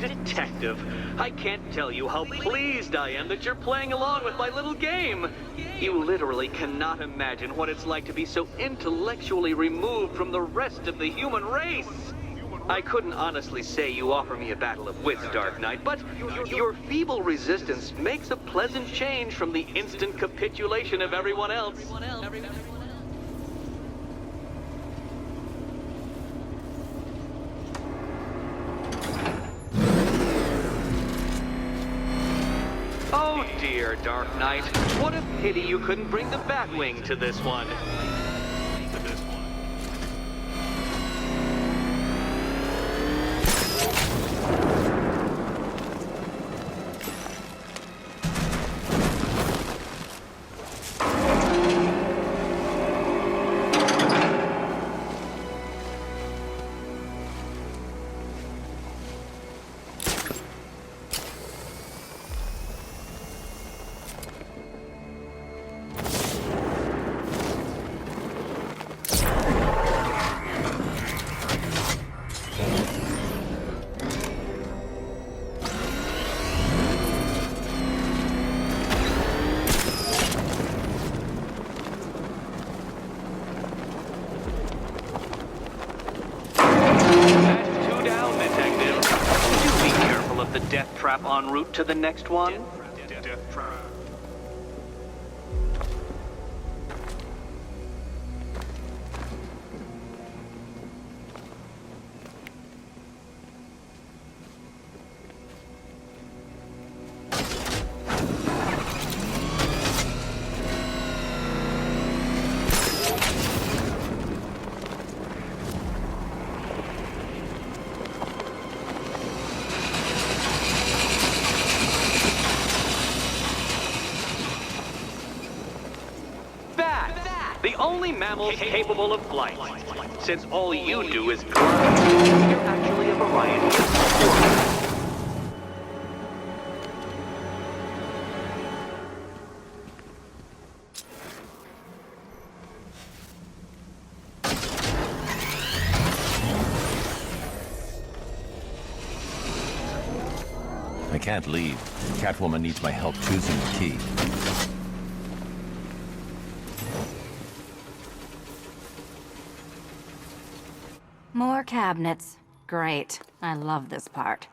Detective, I can't tell you how pleased I am that you're playing along with my little game. You literally cannot imagine what it's like to be so intellectually removed from the rest of the human race. I couldn't honestly say you offer me a battle of wits, Dark Knight, but your feeble resistance makes a pleasant change from the instant capitulation of everyone else. Oh dear, Dark Knight. What a pity you couldn't bring the Batwing to this one. En route to the next one? The only mammal capable of flight. Since all you do is glide, you're actually a variety of squirrels. I can't leave. Catwoman needs my help choosing the key. More cabinets. Great. I love this part.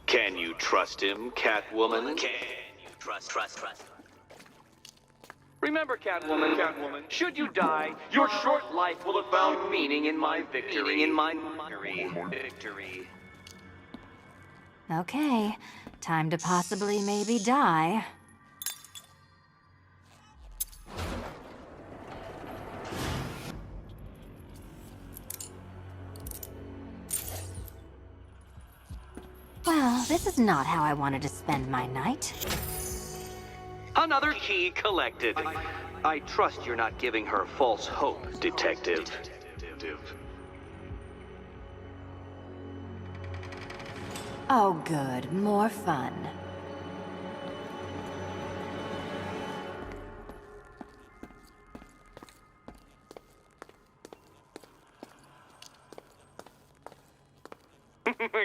Can you trust him, Catwoman? Can you trust? Remember, Catwoman, should you die, your short life will have found meaning in my victory. Victory. Okay. Time to possibly maybe die. Well, this is not how I wanted to spend my night. Another key collected. I trust you're not giving her false hope, Detective. Oh, good. More fun.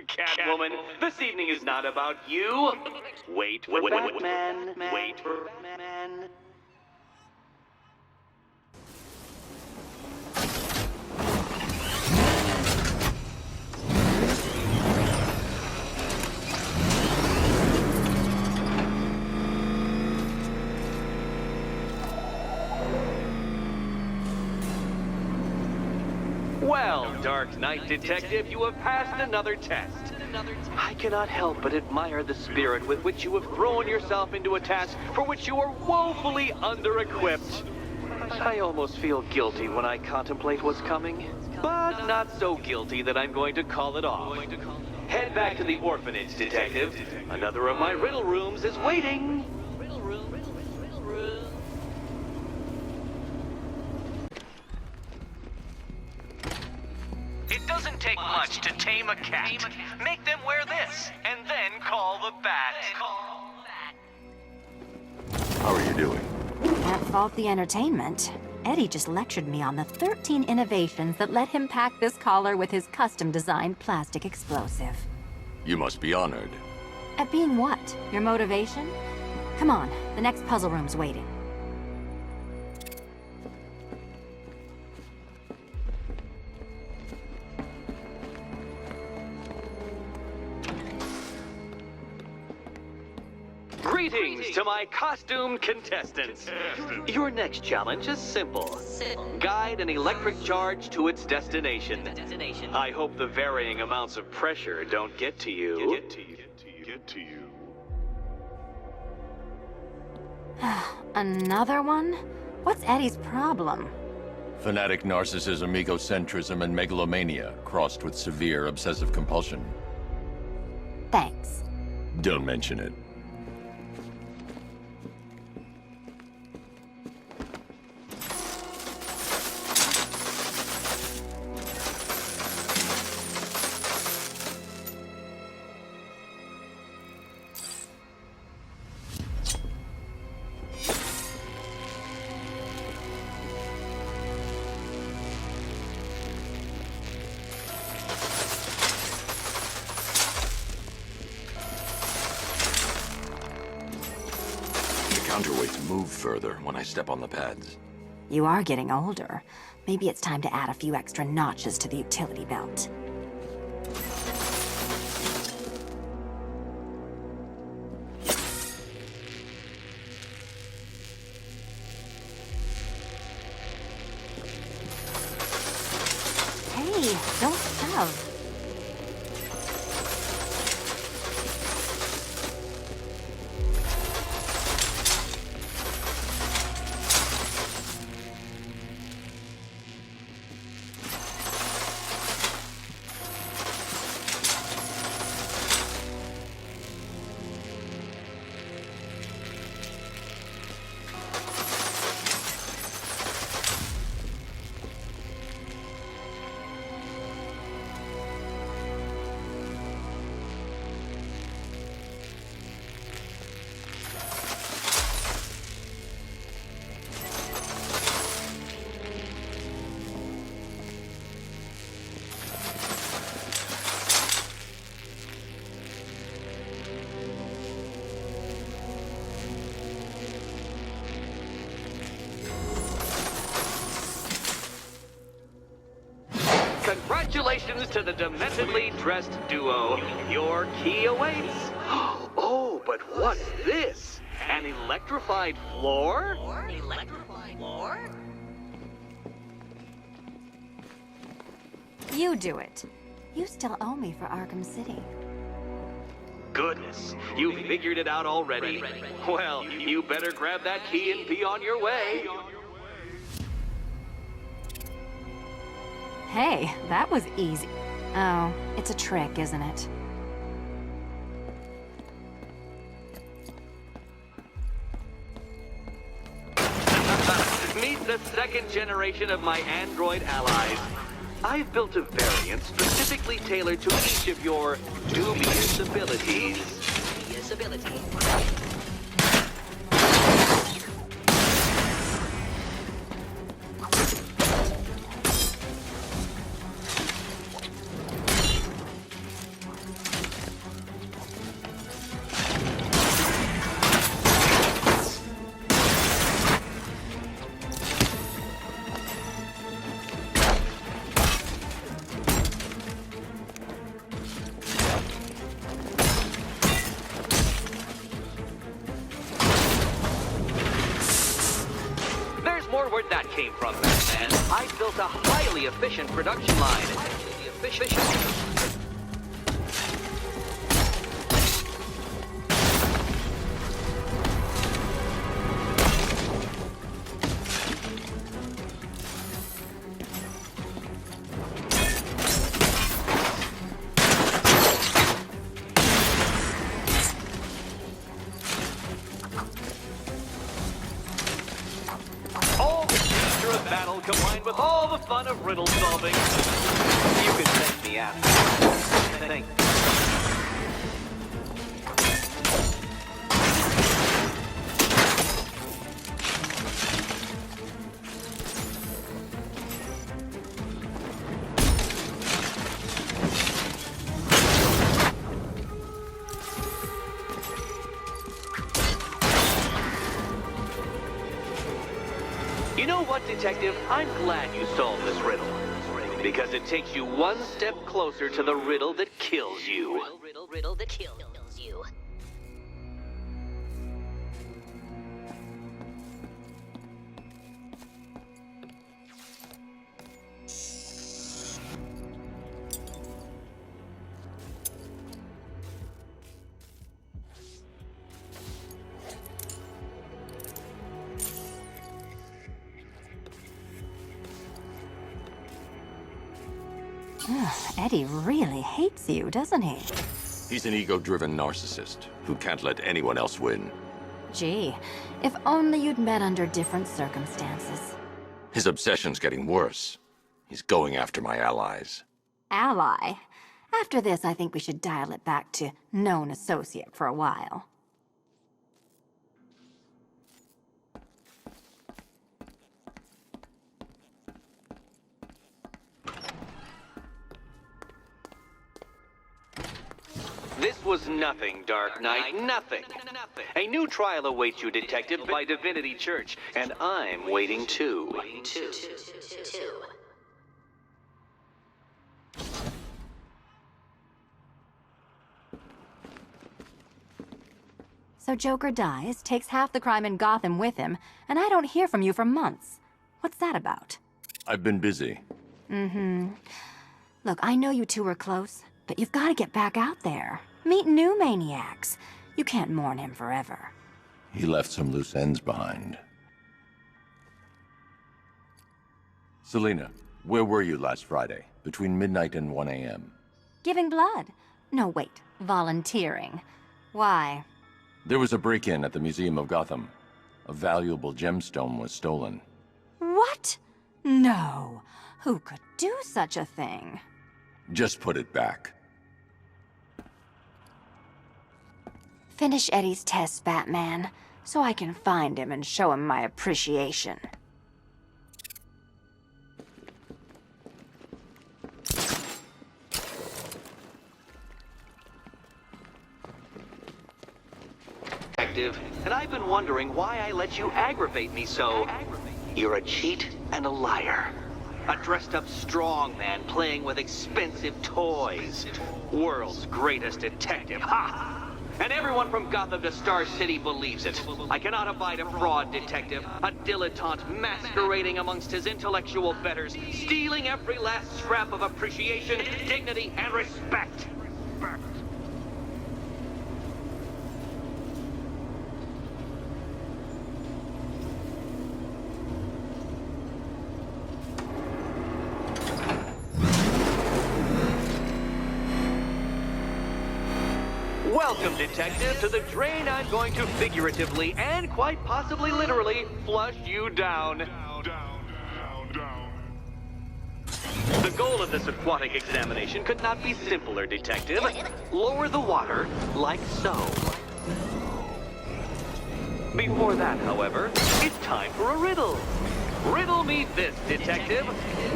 Catwoman, this evening is not about you. Wait for Batman. Wait for Batman. Well, Dark Knight Detective, you have passed another test. I cannot help but admire the spirit with which you have thrown yourself into a task for which you are woefully under-equipped. I almost feel guilty when I contemplate what's coming, but not so guilty that I'm going to call it off. Head back to the orphanage, Detective. Another of my riddle rooms is waiting. It doesn't take much to tame a cat. Make them wear this, and then call the bat. How are you doing? Can't fault the entertainment. Eddie just lectured me on the 13 innovations that let him pack this collar with his custom-designed plastic explosive. You must be honored. At being what? Your motivation? Come on, the next puzzle room's waiting. Greetings to my costumed contestants. Your next challenge is simple. Guide an electric charge to its destination. I hope the varying amounts of pressure don't get to you. Another one? What's Eddie's problem? Fanatic narcissism, egocentrism, and megalomania, crossed with severe obsessive compulsion. Thanks. Don't mention it. Counterweights move further when I step on the pads. You are getting older. Maybe it's time to add a few extra notches to the utility belt. Hey, don't shove. Congratulations to the dementedly dressed duo. Your key awaits. Oh, but what's this? An electrified floor? Electrified floor? You do it. You still owe me for Arkham City. Goodness, you figured it out already. Well, you better grab that key and be on your way. Hey, that was easy. Oh, it's a trick, isn't it? Meet the second generation of my android allies. I've built a variant specifically tailored to each of your dubious abilities. Where'd that came from, Batman? I built a highly efficient production line. All the future of battle combined with all the fun of riddle solving. You can thank me after. Thank you. You know what, Detective? I'm glad you solved this riddle. Because it takes you one step closer to the riddle that kills you. Riddle that kills you. Eddie really hates you, doesn't he? He's an ego-driven narcissist who can't let anyone else win. Gee, if only you'd met under different circumstances. His obsession's getting worse. He's going after my allies. Ally? After this, I think we should dial it back to known associate for a while. This was nothing, Dark Knight, nothing. A new trial awaits you, Detective, by Divinity Church, and I'm waiting too. So Joker dies, takes half the crime in Gotham with him, and I don't hear from you for months. What's that about? I've been busy. Look, I know you two were close, but you've got to get back out there. Meet new maniacs. You can't mourn him forever. He left some loose ends behind. Selina, where were you last Friday, between midnight and 1 a.m.? Giving blood. No, wait. Volunteering. Why? There was a break-in at the Museum of Gotham. A valuable gemstone was stolen. What? No. Who could do such a thing? Just put it back. Finish Eddie's tests, Batman, so I can find him and show him my appreciation. Detective, and I've been wondering why I let you aggravate me so. You're a cheat and a liar. A dressed-up strongman playing with expensive toys. World's greatest detective, ha! And everyone from Gotham to Star City believes it. I cannot abide a fraud detective, a dilettante masquerading amongst his intellectual betters, stealing every last scrap of appreciation, dignity, and respect. Welcome, Detective, to the drain I'm going to figuratively and quite possibly literally flush you down. The goal of this aquatic examination could not be simpler, Detective. Lower the water, like so. Before that, however, it's time for a riddle. Riddle me this, Detective.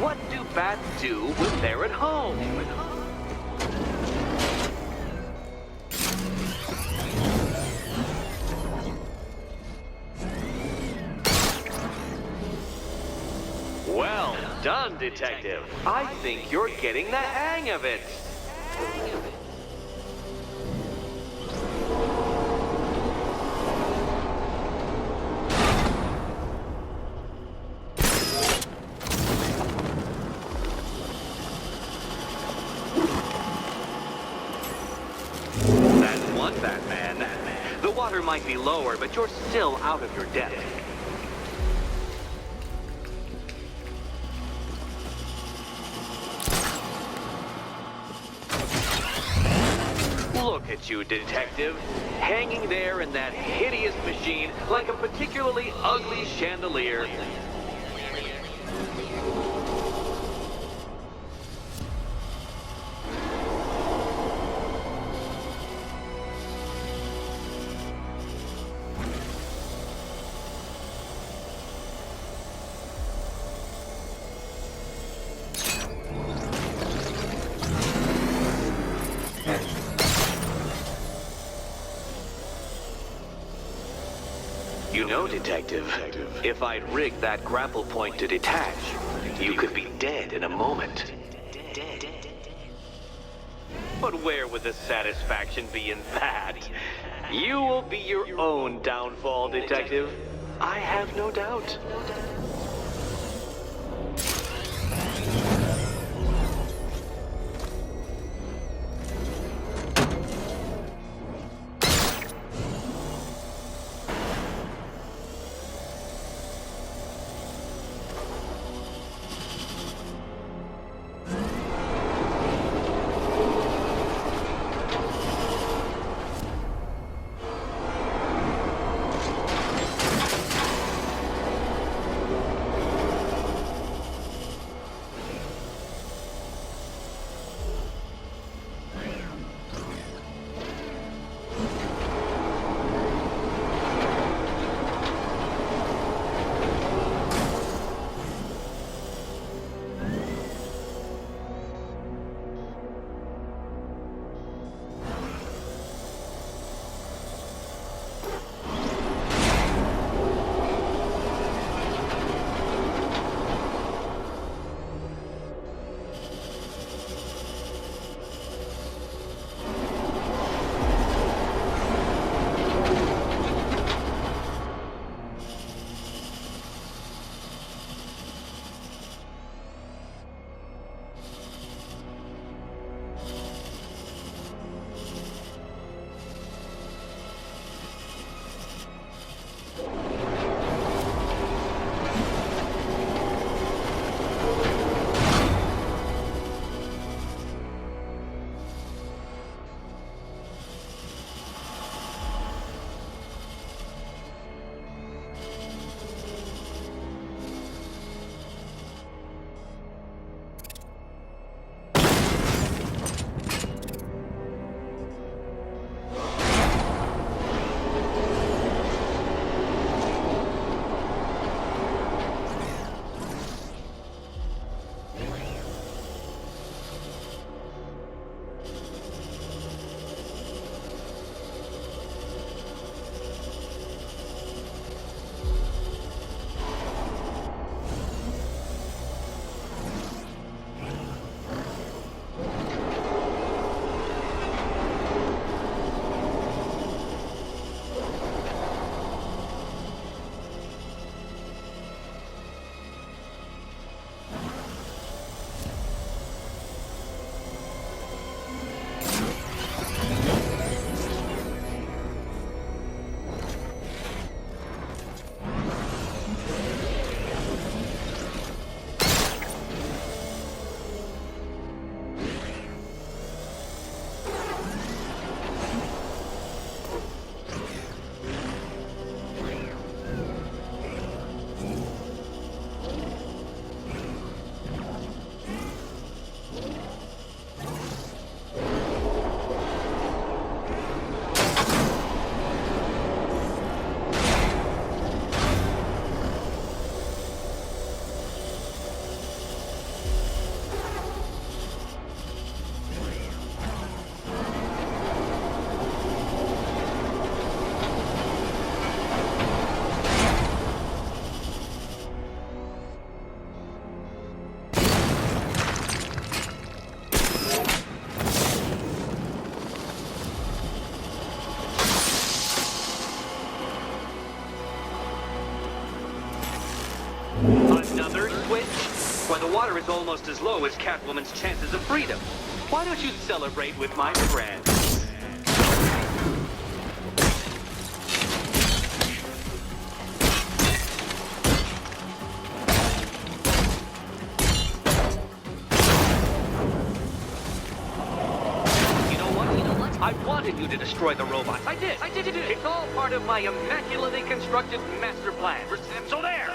What do bats do when they're at home? Well done, Detective. I think you're getting the hang of it. That's one, Batman. The water might be lower, but you're still out of your depth. Look at you, Detective, hanging there in that hideous machine like a particularly ugly chandelier. know, Detective, if I'd rigged that grapple point to detach, you could be dead in a moment. But where would the satisfaction be in that? You will be your own downfall, Detective. I have no doubt. Another switch? Why, the water is almost as low as Catwoman's chances of freedom. Why don't you celebrate with my friends? You know what? I wanted you to destroy the robots. I did. It's all part of my immaculately constructed master plan. So there.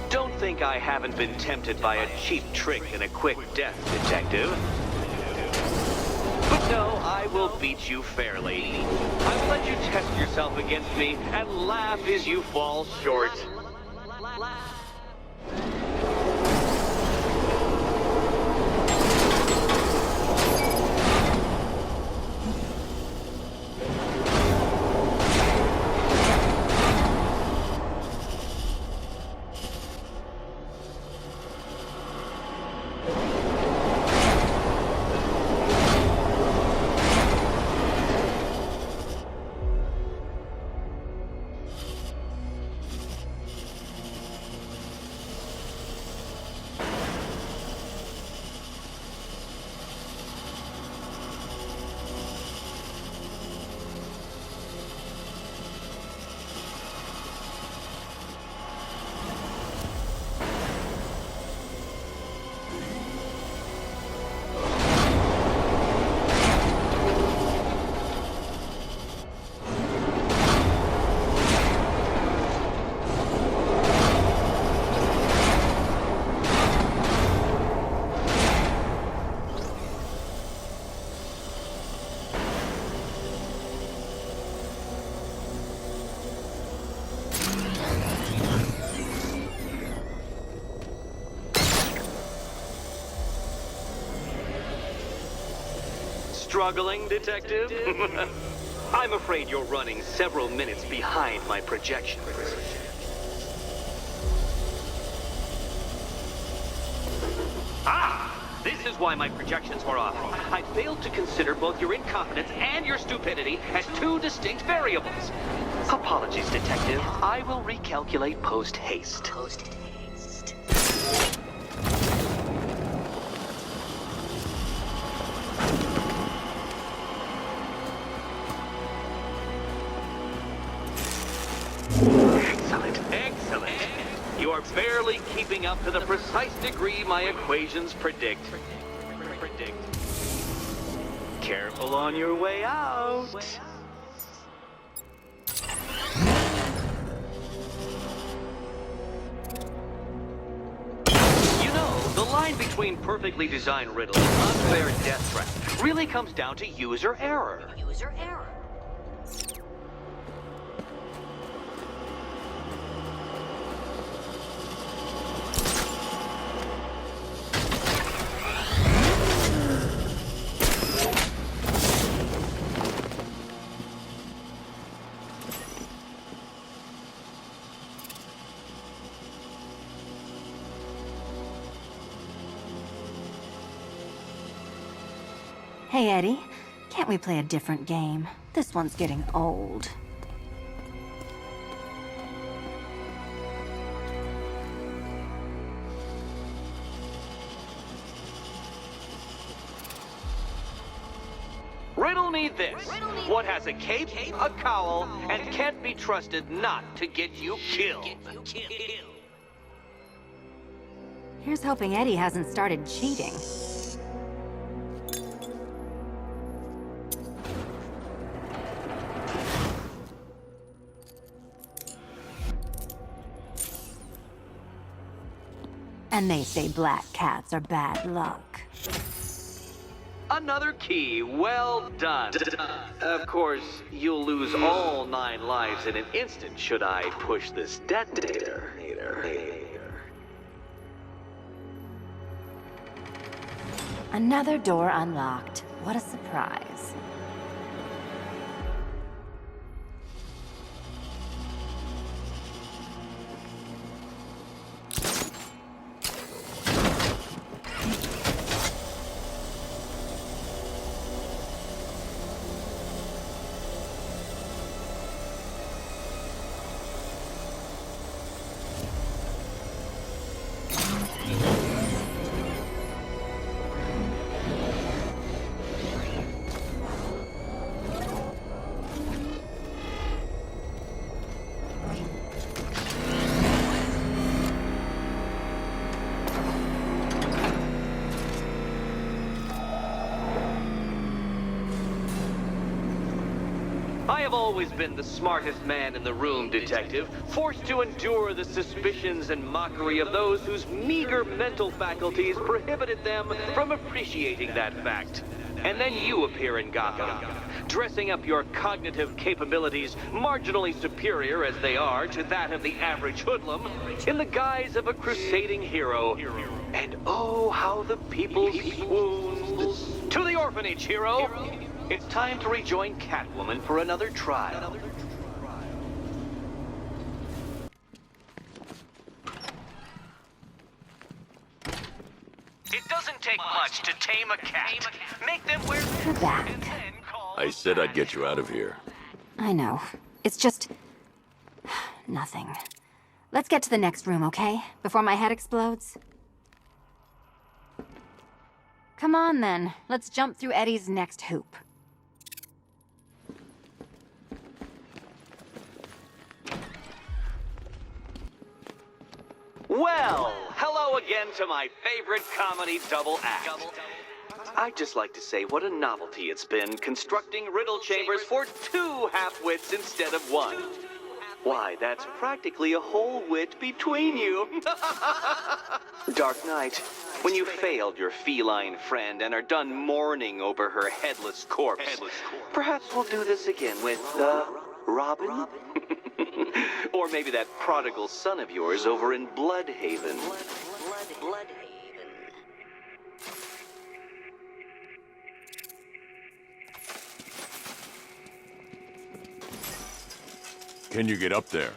Don't think I haven't been tempted by a cheap trick and a quick death, Detective. But no, I will beat you fairly. I will let you test yourself against me and laugh as you fall short. Struggling, Detective? I'm afraid you're running several minutes behind my projections. Ah! This is why my projections were off. I failed to consider both your incompetence and your stupidity as two distinct variables. Apologies, Detective. I will recalculate post-haste. Post-haste. Excellent. You are barely keeping up to the precise degree my equations predict. Careful on your way out. You know, the line between perfectly designed riddle and unfair death trap really comes down to user error. User error. Hey, Eddie, can't we play a different game? This one's getting old. Riddle me this. What has a cape, a cowl, and can't be trusted not to get you killed? Here's hoping Eddie hasn't started cheating. And they say black cats are bad luck. Another key. Well done. Of course, you'll lose all 9 lives in an instant should I push this detonator. Another door unlocked. What a surprise. I have always been the smartest man in the room, Detective, forced to endure the suspicions and mockery of those whose meager mental faculties prohibited them from appreciating that fact. And then you appear in Gotham, dressing up your cognitive capabilities, marginally superior as they are to that of the average hoodlum, in the guise of a crusading hero. And oh, how the people swooned. To the orphanage, hero! It's time to rejoin Catwoman for another trial. It doesn't take much to tame a cat. Make them wear You're back. and then call I said I'd get you out of here. I know. It's just... nothing. Let's get to the next room, okay? Before my head explodes. Come on, then. Let's jump through Eddie's next hoop. Well, hello again to my favorite comedy double act. I'd just like to say what a novelty it's been constructing riddle chambers for 2 half-wits instead of 1. Why, that's practically a whole wit between you. Dark Knight, when you failed your feline friend and are done mourning over her headless corpse, perhaps we'll do this again with, Robin? Or maybe that prodigal son of yours over in Bloodhaven. Bloodhaven. Can you get up there?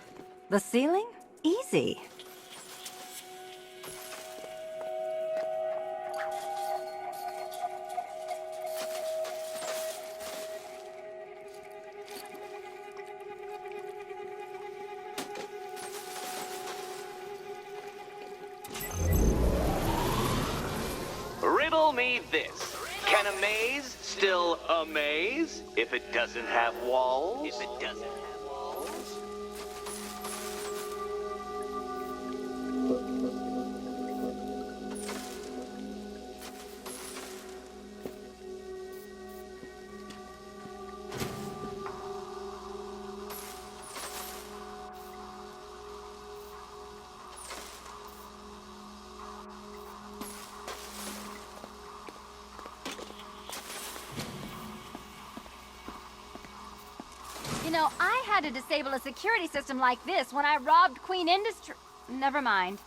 The ceiling? Easy. Riddle me this. Can a maze still amaze if it doesn't have walls? If it doesn't have walls? You know, I had to disable a security system like this when I robbed Queen Industry. Never mind.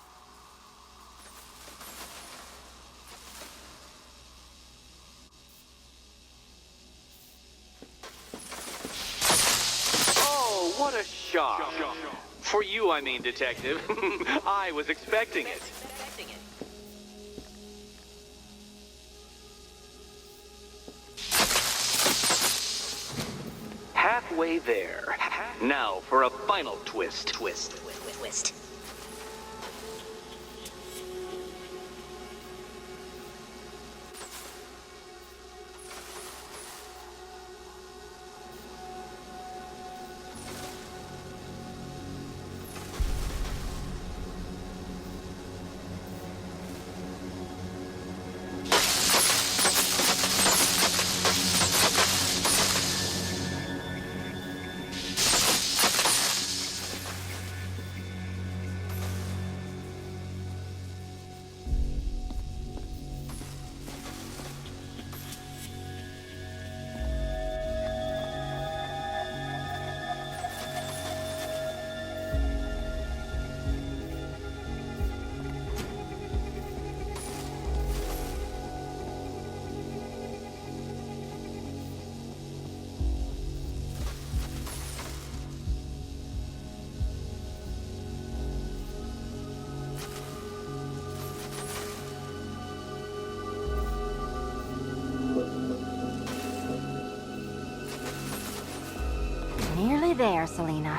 Oh, what a shock. For you, I mean, Detective. I was expecting it. Halfway there. Now for a final twist. Twist. Nearly there, Selena.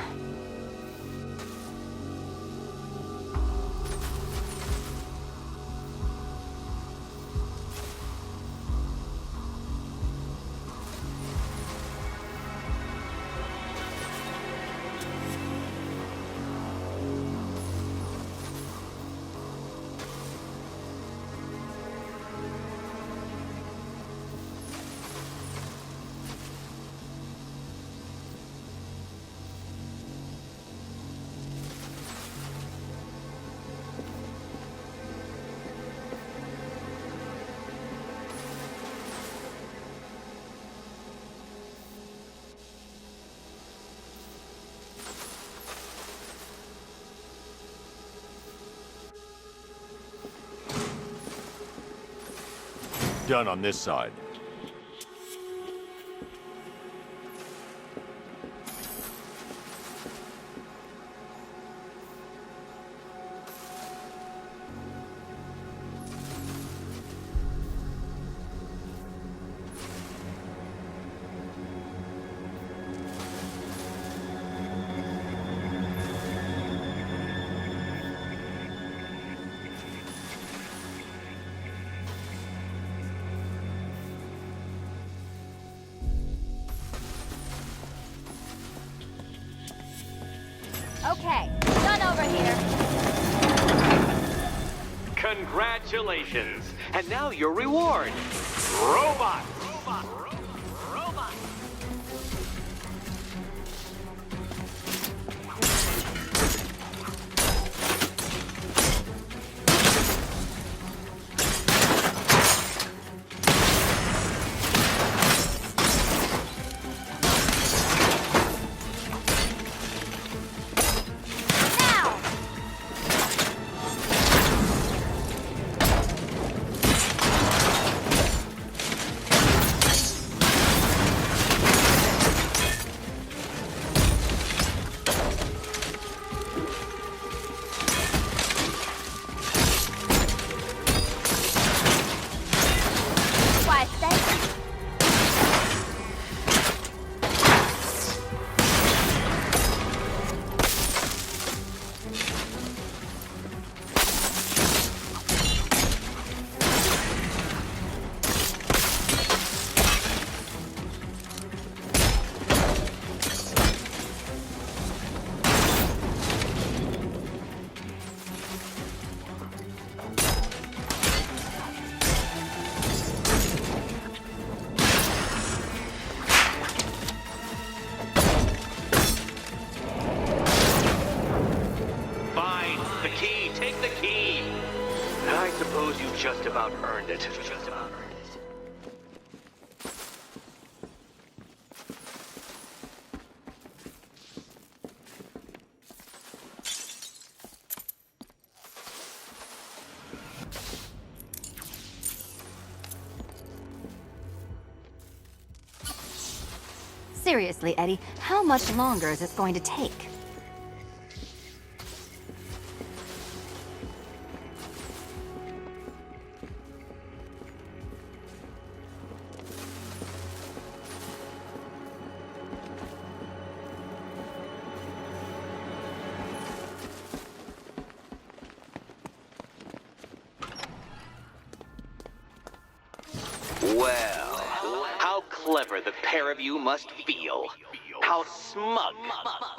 Done on this side. Okay, done over here. Congratulations! And now your reward. Robot! I suppose you just about earned it. Seriously, Eddie, how much longer is this going to take? Well, how clever the pair of you must feel. How smug.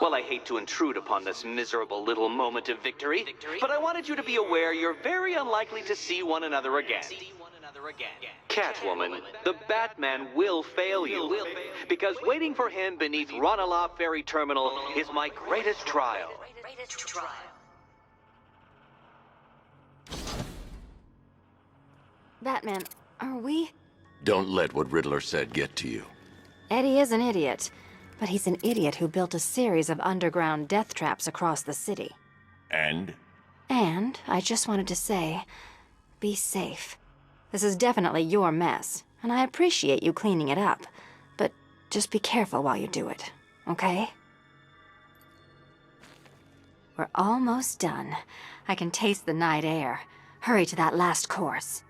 Well, I hate to intrude upon this miserable little moment of victory, but I wanted you to be aware you're very unlikely to see one another again. Catwoman, the Batman will fail you, because waiting for him beneath Ronalop Ferry Terminal is my greatest trial. Batman, are we? Don't let what Riddler said get to you. Eddie is an idiot, but he's an idiot who built a series of underground death traps across the city. And? And I just wanted to say, be safe. This is definitely your mess, and I appreciate you cleaning it up, but just be careful while you do it, okay? We're almost done. I can taste the night air. Hurry to that last course.